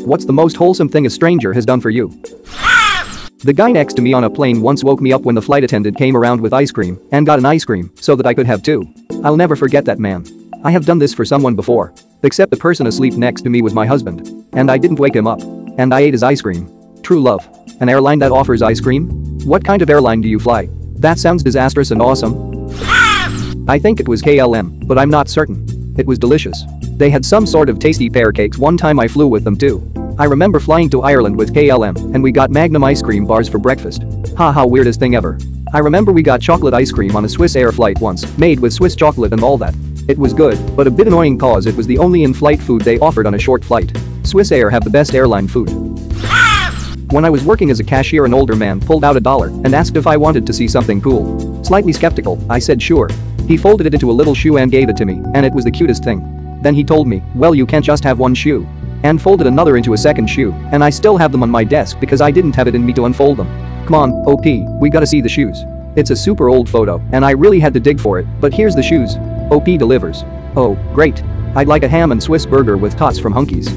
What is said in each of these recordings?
What's the most wholesome thing a stranger has done for you? The guy next to me on a plane once woke me up when the flight attendant came around with ice cream and got an ice cream so that I could have two. I'll never forget that man. I have done this for someone before. Except the person asleep next to me was my husband. And I didn't wake him up. And I ate his ice cream. True love. An airline that offers ice cream? What kind of airline do you fly? That sounds disastrous and awesome. I think it was KLM, but I'm not certain. It was delicious. They had some sort of tasty pear cakes one time I flew with them too. I remember flying to Ireland with KLM and we got Magnum ice cream bars for breakfast. Haha, weirdest thing ever. I remember we got chocolate ice cream on a Swiss Air flight once, made with Swiss chocolate and all that. It was good, but a bit annoying cause it was the only in-flight food they offered on a short flight. Swiss Air have the best airline food. When I was working as a cashier, an older man pulled out $1 and asked if I wanted to see something cool. Slightly skeptical, I said sure. He folded it into a little shoe and gave it to me, and it was the cutest thing. Then he told me, well, you can't just have one shoe. And folded another into a second shoe, and I still have them on my desk because I didn't have it in me to unfold them. Come on, OP, we gotta see the shoes. It's a super old photo, and I really had to dig for it, but here's the shoes. OP delivers. Oh, great. I'd like a ham and Swiss burger with tots from Hunkies.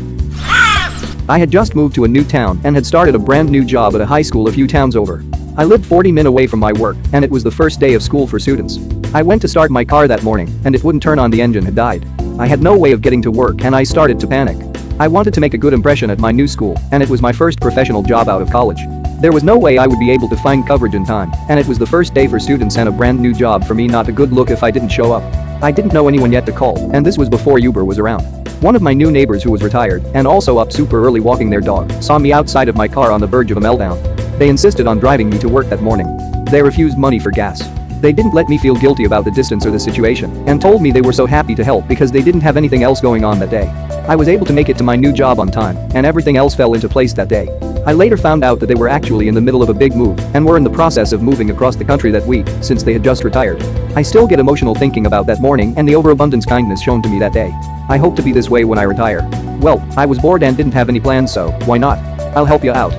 I had just moved to a new town and had started a brand new job at a high school a few towns over. I lived 40 minutes away from my work, and it was the first day of school for students. I went to start my car that morning, and it wouldn't turn on, the engine had died. I had no way of getting to work and I started to panic. I wanted to make a good impression at my new school, and it was my first professional job out of college. There was no way I would be able to find coverage in time, and it was the first day for students and a brand new job for me. Not a good look if I didn't show up. I didn't know anyone yet to call, and this was before Uber was around. One of my new neighbors who was retired and also up super early walking their dog saw me outside of my car on the verge of a meltdown. They insisted on driving me to work that morning. They refused money for gas. They didn't let me feel guilty about the distance or the situation and told me they were so happy to help because they didn't have anything else going on that day. I was able to make it to my new job on time, and everything else fell into place that day. I later found out that they were actually in the middle of a big move and were in the process of moving across the country that week since they had just retired. I still get emotional thinking about that morning and the overabundance kindness shown to me that day. I hope to be this way when I retire. Well, I was bored and didn't have any plans, so why not? I'll help you out.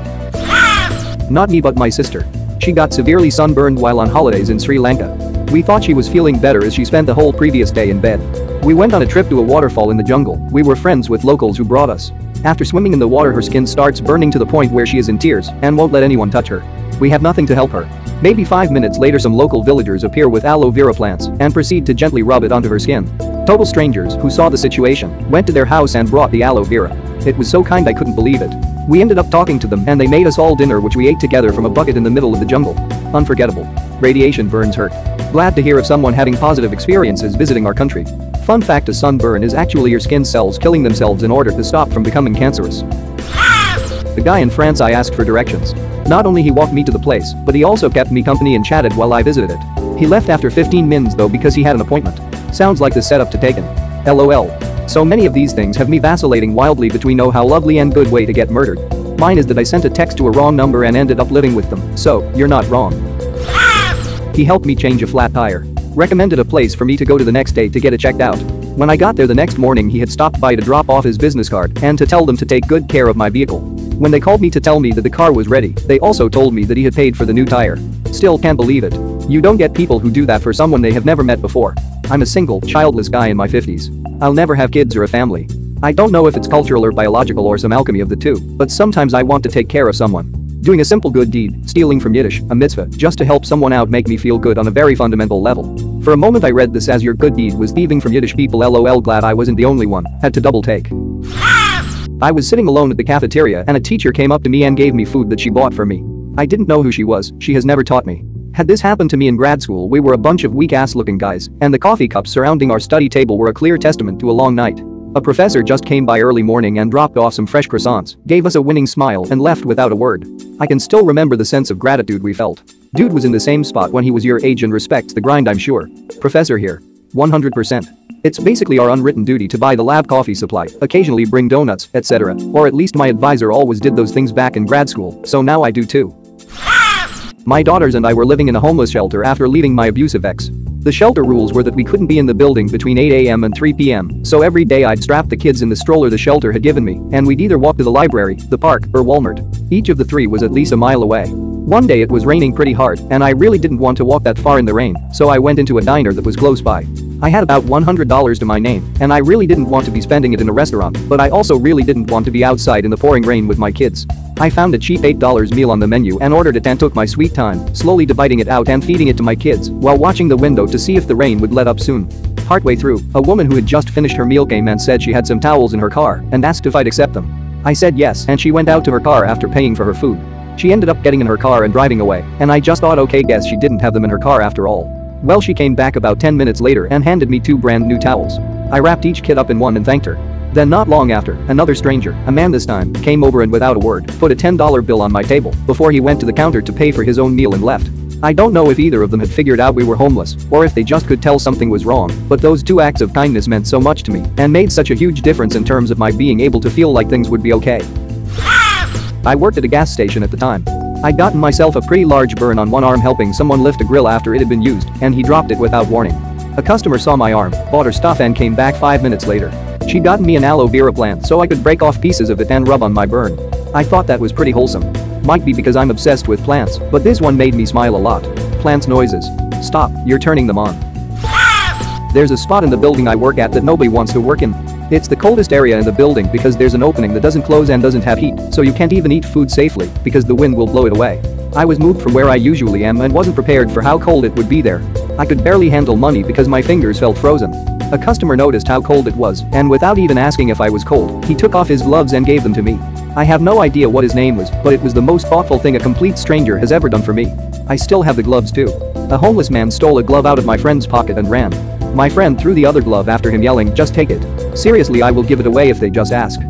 Not me, but my sister. She got severely sunburned while on holidays in Sri Lanka. We thought she was feeling better as she spent the whole previous day in bed. We went on a trip to a waterfall in the jungle. We were friends with locals who brought us. After swimming in the water, her skin starts burning to the point where she is in tears and won't let anyone touch her. We have nothing to help her. Maybe 5 minutes later, some local villagers appear with aloe vera plants and proceed to gently rub it onto her skin. Total strangers who saw the situation went to their house and brought the aloe vera. It was so kind I couldn't believe it. We ended up talking to them and they made us all dinner, which we ate together from a bucket in the middle of the jungle. Unforgettable. Radiation burns hurt. Glad to hear of someone having positive experiences visiting our country. Fun fact, a sunburn is actually your skin cells killing themselves in order to stop from becoming cancerous. The guy in France I asked for directions. Not only he walked me to the place, but he also kept me company and chatted while I visited it. He left after 15 minutes though because he had an appointment. Sounds like the setup to Taken. LOL. So many of these things have me vacillating wildly between oh how lovely and good way to get murdered. Mine is that I sent a text to a wrong number and ended up living with them, so you're not wrong. He helped me change a flat tire. Recommended a place for me to go to the next day to get it checked out. When I got there the next morning, he had stopped by to drop off his business card and to tell them to take good care of my vehicle. When they called me to tell me that the car was ready, they also told me that he had paid for the new tire. Still can't believe it. You don't get people who do that for someone they have never met before. I'm a single, childless guy in my 50s. I'll never have kids or a family. I don't know if it's cultural or biological or some alchemy of the two, but sometimes I want to take care of someone. Doing a simple good deed, stealing from Yiddish, a mitzvah, just to help someone out make me feel good on a very fundamental level. For a moment I read this as your good deed was thieving from Yiddish people. LOL, glad I wasn't the only one. Had to double take. I was sitting alone at the cafeteria and a teacher came up to me and gave me food that she bought for me. I didn't know who she was, she has never taught me. Had this happened to me in grad school, we were a bunch of weak-ass looking guys, and the coffee cups surrounding our study table were a clear testament to a long night. A professor just came by early morning and dropped off some fresh croissants, gave us a winning smile and left without a word. I can still remember the sense of gratitude we felt. Dude was in the same spot when he was your age and respects the grind, I'm sure. Professor here. 100%. It's basically our unwritten duty to buy the lab coffee supply, occasionally bring donuts, etc. Or at least my advisor always did those things back in grad school, so now I do too. My daughters and I were living in a homeless shelter after leaving my abusive ex. The shelter rules were that we couldn't be in the building between 8 a.m. and 3 p.m, so every day I'd strap the kids in the stroller the shelter had given me, and we'd either walk to the library, the park, or Walmart. Each of the three was at least a mile away. One day it was raining pretty hard and I really didn't want to walk that far in the rain, so I went into a diner that was close by. I had about $100 to my name and I really didn't want to be spending it in a restaurant, but I also really didn't want to be outside in the pouring rain with my kids. I found a cheap $8 meal on the menu and ordered it and took my sweet time, slowly dividing it out and feeding it to my kids while watching the window to see if the rain would let up soon. Partway through, a woman who had just finished her meal came and said she had some towels in her car and asked if I'd accept them. I said yes and she went out to her car after paying for her food. She ended up getting in her car and driving away, and I just thought, okay, guess she didn't have them in her car after all. Well, she came back about 10 minutes later and handed me 2 brand new towels. I wrapped each kid up in one and thanked her. Then not long after, another stranger, a man this time, came over and without a word, put a $10 bill on my table before he went to the counter to pay for his own meal and left. I don't know if either of them had figured out we were homeless or if they just could tell something was wrong, but those 2 acts of kindness meant so much to me and made such a huge difference in terms of my being able to feel like things would be okay. I worked at a gas station at the time. I'd gotten myself a pretty large burn on one arm helping someone lift a grill after it had been used, and he dropped it without warning. A customer saw my arm, bought her stuff and came back 5 minutes later. She'd gotten me an aloe vera plant so I could break off pieces of it and rub on my burn. I thought that was pretty wholesome. Might be because I'm obsessed with plants, but this one made me smile a lot. Plants noises. Stop, you're turning them on. There's a spot in the building I work at that nobody wants to work in. It's the coldest area in the building because there's an opening that doesn't close and doesn't have heat, so you can't even eat food safely because the wind will blow it away. I was moved from where I usually am and wasn't prepared for how cold it would be there. I could barely handle money because my fingers felt frozen. A customer noticed how cold it was, and without even asking if I was cold, he took off his gloves and gave them to me. I have no idea what his name was, but it was the most thoughtful thing a complete stranger has ever done for me. I still have the gloves too. A homeless man stole a glove out of my friend's pocket and ran. My friend threw the other glove after him yelling, "Just take it. Seriously, I will give it away if they just ask."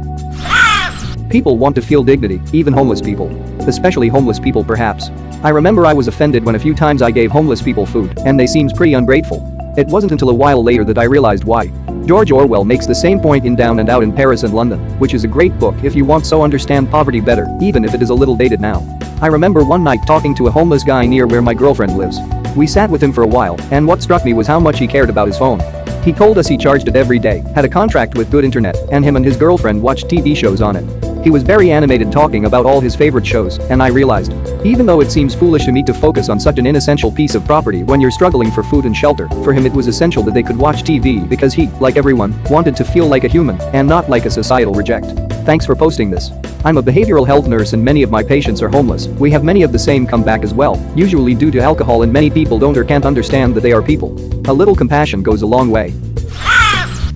People want to feel dignity, even homeless people. Especially homeless people perhaps. I remember I was offended when a few times I gave homeless people food, and they seemed pretty ungrateful. It wasn't until a while later that I realized why. George Orwell makes the same point in Down and Out in Paris and London, which is a great book if you want to understand poverty better, even if it is a little dated now. I remember one night talking to a homeless guy near where my girlfriend lives. We sat with him for a while, and what struck me was how much he cared about his phone. He told us he charged it every day, had a contract with good internet, and him and his girlfriend watched TV shows on it. He was very animated talking about all his favorite shows, and I realized, even though it seems foolish to me to focus on such an inessential piece of property when you're struggling for food and shelter, for him it was essential that they could watch TV because he, like everyone, wanted to feel like a human and not like a societal reject. Thanks for posting this. I'm a behavioral health nurse and many of my patients are homeless. We have many of the same come back as well, usually due to alcohol, and many people don't or can't understand that they are people. A little compassion goes a long way.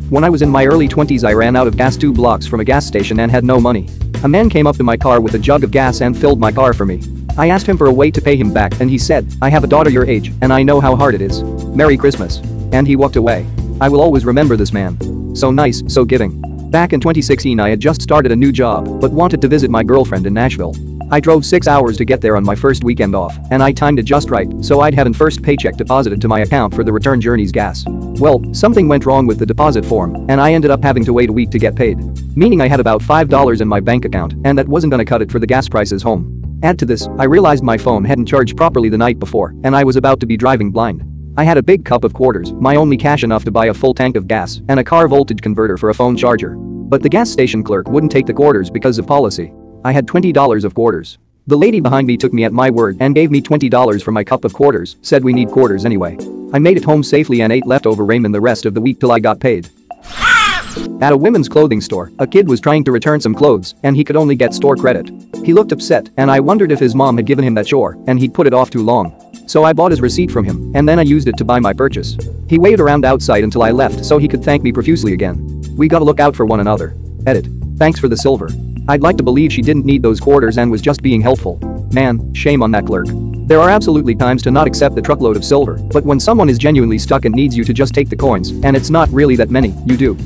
When I was in my early 20s, I ran out of gas 2 blocks from a gas station and had no money. A man came up to my car with a jug of gas and filled my car for me. I asked him for a way to pay him back and he said, "I have a daughter your age and I know how hard it is. Merry Christmas." And he walked away. I will always remember this man. So nice, so giving. Back in 2016 I had just started a new job but wanted to visit my girlfriend in Nashville. I drove 6 hours to get there on my first weekend off, and I timed it just right so I'd have an first paycheck deposited to my account for the return journey's gas. Well, something went wrong with the deposit form, and I ended up having to wait a week to get paid. Meaning I had about $5 in my bank account, and that wasn't gonna cut it for the gas prices home. Add to this, I realized my phone hadn't charged properly the night before, and I was about to be driving blind. I had a big cup of quarters, my only cash enough to buy a full tank of gas, and a car voltage converter for a phone charger. But the gas station clerk wouldn't take the quarters because of policy. I had $20 of quarters. The lady behind me took me at my word and gave me $20 for my cup of quarters, said we need quarters anyway. I made it home safely and ate leftover ramen the rest of the week till I got paid. At a women's clothing store, a kid was trying to return some clothes and he could only get store credit. He looked upset and I wondered if his mom had given him that chore and he'd put it off too long. So I bought his receipt from him and then I used it to buy my purchase. He waited around outside until I left so he could thank me profusely again. We gotta look out for one another. Edit. Thanks for the silver. I'd like to believe she didn't need those quarters and was just being helpful. Man, shame on that clerk. There are absolutely times to not accept the truckload of silver, but when someone is genuinely stuck and needs you to just take the coins, and it's not really that many, you do.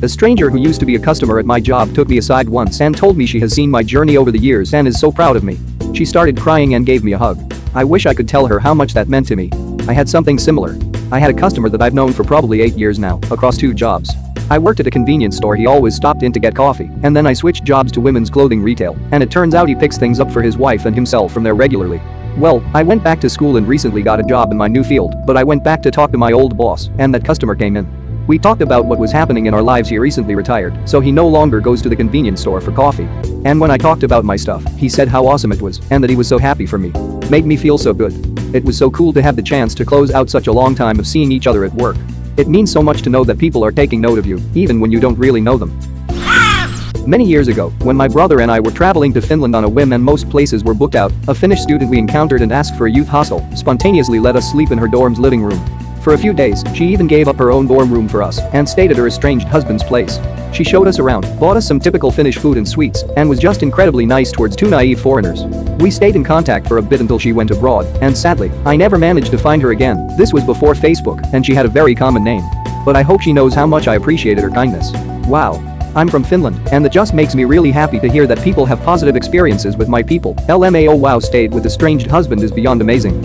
A stranger who used to be a customer at my job took me aside once and told me she has seen my journey over the years and is so proud of me. She started crying and gave me a hug. I wish I could tell her how much that meant to me. I had something similar. I had a customer that I've known for probably 8 years now, across 2 jobs. I worked at a convenience store he always stopped in to get coffee, and then I switched jobs to women's clothing retail, and it turns out he picks things up for his wife and himself from there regularly. Well, I went back to school and recently got a job in my new field, but I went back to talk to my old boss, and that customer came in. We talked about what was happening in our lives. He recently retired, so he no longer goes to the convenience store for coffee. And when I talked about my stuff, he said how awesome it was and that he was so happy for me. Made me feel so good. It was so cool to have the chance to close out such a long time of seeing each other at work. It means so much to know that people are taking note of you, even when you don't really know them. Many years ago, when my brother and I were traveling to Finland on a whim and most places were booked out, a Finnish student we encountered and asked for a youth hostel spontaneously let us sleep in her dorm's living room. For a few days, she even gave up her own dorm room for us and stayed at her estranged husband's place. She showed us around, bought us some typical Finnish food and sweets, and was just incredibly nice towards two naive foreigners. We stayed in contact for a bit until she went abroad, and sadly, I never managed to find her again. This was before Facebook, and she had a very common name. But I hope she knows how much I appreciated her kindness. Wow. I'm from Finland, and that just makes me really happy to hear that people have positive experiences with my people. LMAO. Wow, stayed with estranged husband is beyond amazing.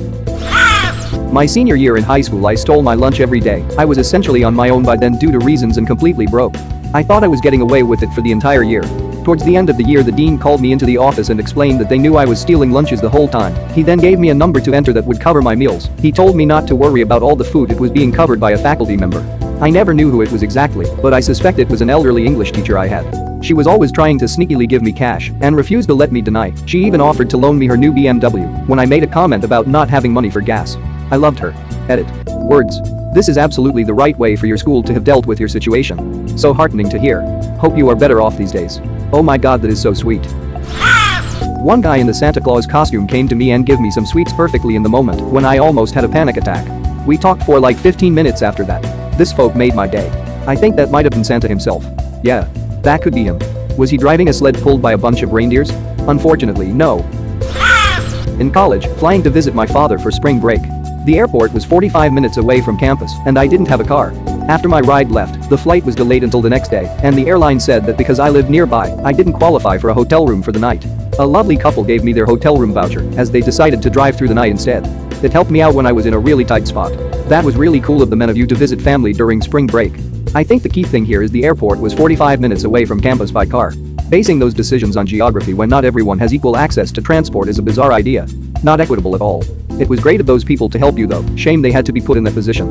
My senior year in high school, I stole my lunch every day. I was essentially on my own by then due to reasons and completely broke. I thought I was getting away with it for the entire year. Towards the end of the year, the dean called me into the office and explained that they knew I was stealing lunches the whole time. He then gave me a number to enter that would cover my meals. He told me not to worry about all the food, it was being covered by a faculty member. I never knew who it was exactly, but I suspect it was an elderly English teacher I had. She was always trying to sneakily give me cash and refused to let me deny. She even offered to loan me her new BMW when I made a comment about not having money for gas. I loved her. Edit. Words. This is absolutely the right way for your school to have dealt with your situation. So heartening to hear. Hope you are better off these days. Oh my god, that is so sweet. One guy in the Santa Claus costume came to me and gave me some sweets perfectly in the moment when I almost had a panic attack. We talked for like 15 minutes after that. This folk made my day. I think that might have been Santa himself. Yeah, that could be him. Was he driving a sled pulled by a bunch of reindeers? Unfortunately, no. In college, flying to visit my father for spring break. The airport was 45 minutes away from campus, and I didn't have a car. After my ride left, the flight was delayed until the next day, and the airline said that because I lived nearby, I didn't qualify for a hotel room for the night. A lovely couple gave me their hotel room voucher, as they decided to drive through the night instead. It helped me out when I was in a really tight spot. That was really cool of the men of you to visit family during spring break. I think the key thing here is the airport was 45 minutes away from campus by car. Basing those decisions on geography when not everyone has equal access to transport is a bizarre idea. Not equitable at all. It was great of those people to help you though, shame they had to be put in that position.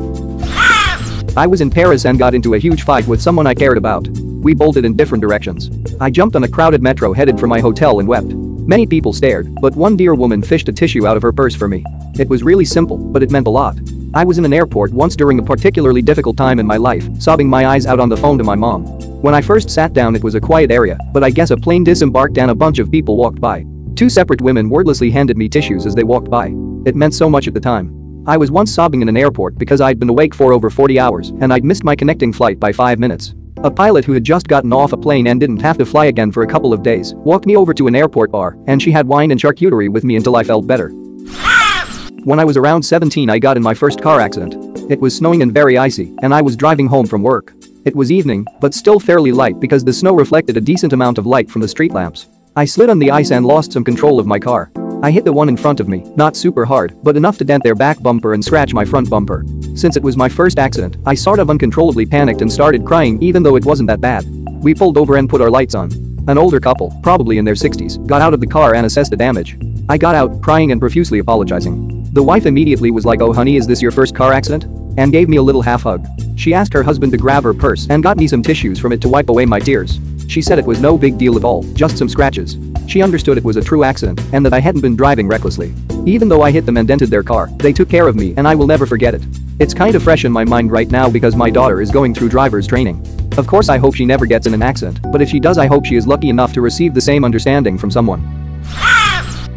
I was in Paris and got into a huge fight with someone I cared about. We bolted in different directions. I jumped on a crowded metro headed for my hotel and wept. Many people stared, but one dear woman fished a tissue out of her purse for me. It was really simple, but it meant a lot. I was in an airport once during a particularly difficult time in my life, sobbing my eyes out on the phone to my mom. When I first sat down, it was a quiet area, but I guess a plane disembarked and a bunch of people walked by. Two separate women wordlessly handed me tissues as they walked by. It meant so much at the time. I was once sobbing in an airport because I'd been awake for over 40 hours and I'd missed my connecting flight by 5 minutes. A pilot who had just gotten off a plane and didn't have to fly again for a couple of days walked me over to an airport bar, and she had wine and charcuterie with me until I felt better. When I was around 17, I got in my first car accident. It was snowing and very icy, and I was driving home from work. It was evening, but still fairly light because the snow reflected a decent amount of light from the street lamps. I slid on the ice and lost some control of my car. I hit the one in front of me, not super hard, but enough to dent their back bumper and scratch my front bumper. Since it was my first accident, I sort of uncontrollably panicked and started crying even though it wasn't that bad. We pulled over and put our lights on. An older couple, probably in their 60s, got out of the car and assessed the damage. I got out, crying and profusely apologizing. The wife immediately was like, "Oh honey, is this your first car accident?" and gave me a little half hug. She asked her husband to grab her purse and got me some tissues from it to wipe away my tears. She said it was no big deal at all, just some scratches. She understood it was a true accident and that I hadn't been driving recklessly. Even though I hit them and dented their car, they took care of me and I will never forget it. It's kind of fresh in my mind right now because my daughter is going through driver's training. Of course I hope she never gets in an accident, but if she does I hope she is lucky enough to receive the same understanding from someone.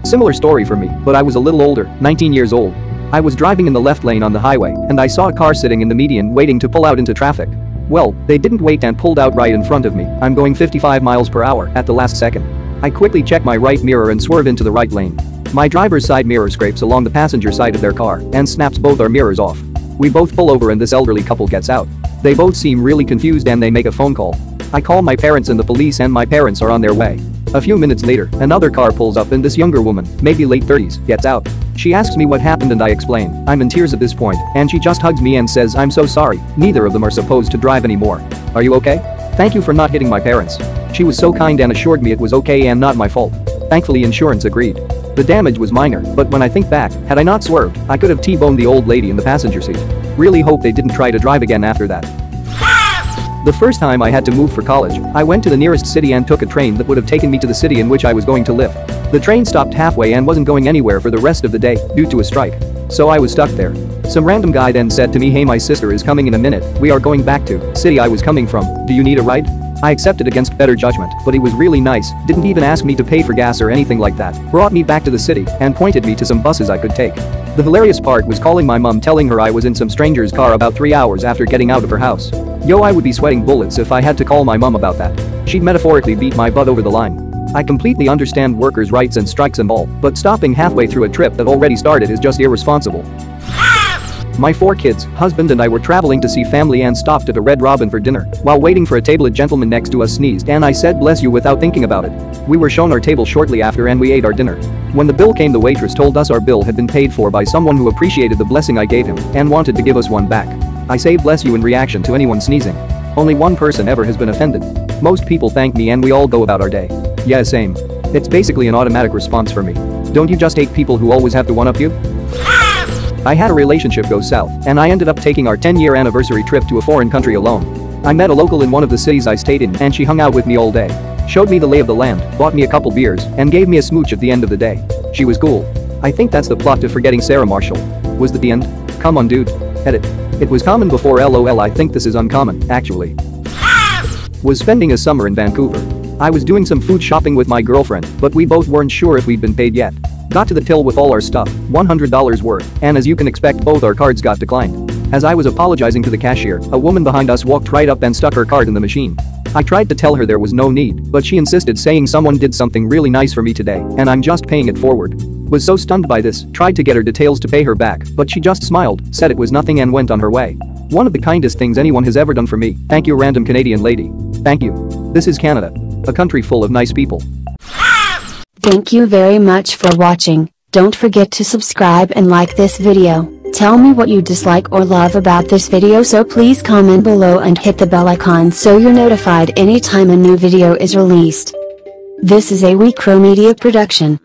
Similar story for me, but I was a little older, 19 years old. I was driving in the left lane on the highway and I saw a car sitting in the median waiting to pull out into traffic. Well, they didn't wait and pulled out right in front of me. I'm going 55 miles per hour at the last second. I quickly check my right mirror and swerve into the right lane. My driver's side mirror scrapes along the passenger side of their car and snaps both our mirrors off. We both pull over and this elderly couple gets out. They both seem really confused and they make a phone call. I call my parents and the police and my parents are on their way. A few minutes later, another car pulls up and this younger woman, maybe late 30s, gets out. She asks me what happened and I explain. I'm in tears at this point, and she just hugs me and says, "I'm so sorry, neither of them are supposed to drive anymore. Are you okay? Thank you for not hitting my parents." She was so kind and assured me it was okay and not my fault. Thankfully insurance agreed. The damage was minor, but when I think back, had I not swerved, I could have T-boned the old lady in the passenger seat. Really hope they didn't try to drive again after that. The first time I had to move for college, I went to the nearest city and took a train that would have taken me to the city in which I was going to live. The train stopped halfway and wasn't going anywhere for the rest of the day due to a strike. So I was stuck there. Some random guy then said to me, "Hey, my sister is coming in a minute. We are going back to city I was coming from. Do you need a ride?" I accepted against better judgment, but he was really nice, didn't even ask me to pay for gas or anything like that, brought me back to the city, and pointed me to some buses I could take. The hilarious part was calling my mom telling her I was in some stranger's car about 3 hours after getting out of her house. Yo, I would be sweating bullets if I had to call my mom about that. She'd metaphorically beat my butt over the line. I completely understand workers' rights and strikes and all, but stopping halfway through a trip that already started is just irresponsible. My 4 kids, husband and I were traveling to see family and stopped at a Red Robin for dinner. While waiting for a table, a gentleman next to us sneezed and I said bless you without thinking about it. We were shown our table shortly after and we ate our dinner. When the bill came, the waitress told us our bill had been paid for by someone who appreciated the blessing I gave him and wanted to give us one back. I say bless you in reaction to anyone sneezing. Only one person ever has been offended. Most people thank me and we all go about our day. Yeah, same. It's basically an automatic response for me. Don't you just hate people who always have to one-up you? I had a relationship go south, and I ended up taking our 10-year anniversary trip to a foreign country alone. I met a local in one of the cities I stayed in and she hung out with me all day. Showed me the lay of the land, bought me a couple beers, and gave me a smooch at the end of the day. She was cool. I think that's the plot to Forgetting Sarah Marshall. Was that the end? Come on, dude. Edit. It was common before LOL. I think this is uncommon, actually. Was spending a summer in Vancouver. I was doing some food shopping with my girlfriend, but we both weren't sure if we'd been paid yet. Got to the till with all our stuff, $100 worth, and as you can expect, both our cards got declined. As I was apologizing to the cashier, a woman behind us walked right up and stuck her card in the machine. I tried to tell her there was no need, but she insisted, saying someone did something really nice for me today, and I'm just paying it forward. Was so stunned by this, tried to get her details to pay her back, but she just smiled, said it was nothing and went on her way. One of the kindest things anyone has ever done for me. Thank you, random Canadian lady. Thank you. This is Canada. A country full of nice people. Thank you very much for watching. Don't forget to subscribe and like this video. Tell me what you dislike or love about this video, so please comment below and hit the bell icon so you're notified anytime a new video is released. This is a WeCrow Media production.